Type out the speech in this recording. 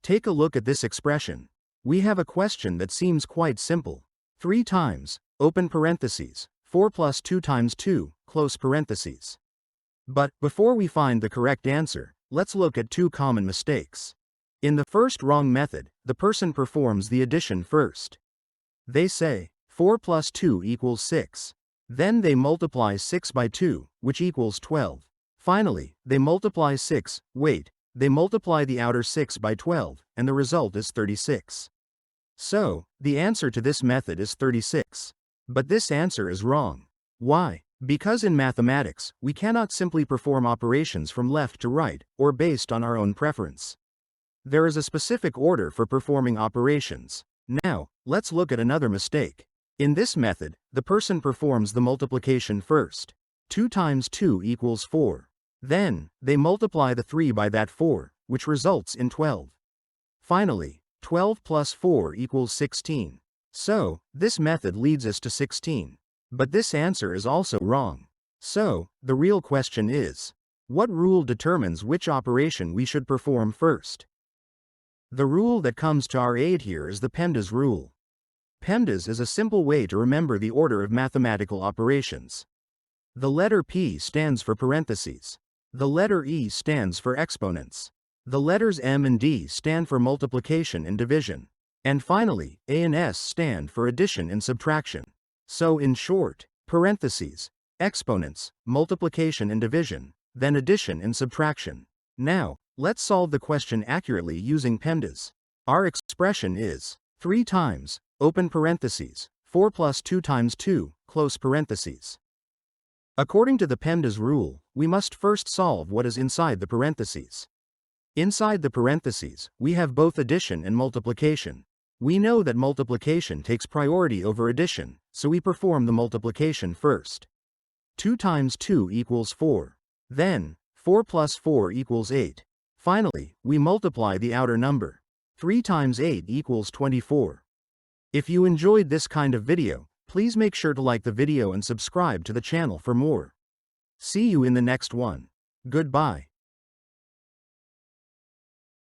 Take a look at this expression. We have a question that seems quite simple. 3 times, open parentheses, 4 plus 2 times 2, close parentheses. But, before we find the correct answer, let's look at 2 common mistakes. In the first wrong method, the person performs the addition first. They say, 4 plus 2 equals 6. Then they multiply 6 by 2, which equals 12. Finally, they multiply 6, they multiply the outer 6 by 12, and the result is 36. So, the answer to this method is 36. But this answer is wrong. Why? Because in mathematics, we cannot simply perform operations from left to right, or based on our own preference. There is a specific order for performing operations. Now, let's look at another mistake. In this method, the person performs the multiplication first. 2 times 2 equals 4. Then, they multiply the 3 by that 4, which results in 12. Finally, 12 plus 4 equals 16. So, this method leads us to 16. But this answer is also wrong. So, the real question is, what rule determines which operation we should perform first? The rule that comes to our aid here is the PEMDAS rule. PEMDAS is a simple way to remember the order of mathematical operations. The letter P stands for parentheses. The letter E stands for exponents. The letters M and D stand for multiplication and division. And finally, A and S stand for addition and subtraction. So in short, parentheses, exponents, multiplication and division, then addition and subtraction. Now, let's solve the question accurately using PEMDAS. Our expression is 3 times, open parentheses, 4 plus 2 times 2, close parentheses. According to the PEMDAS rule, we must first solve what is inside the parentheses. Inside the parentheses, we have both addition and multiplication. We know that multiplication takes priority over addition, so we perform the multiplication first. 2 times 2 equals 4. Then, 4 plus 4 equals 8. Finally, we multiply the outer number. 3 times 8 equals 24. If you enjoyed this kind of video, please make sure to like the video and subscribe to the channel for more. See you in the next one. Goodbye.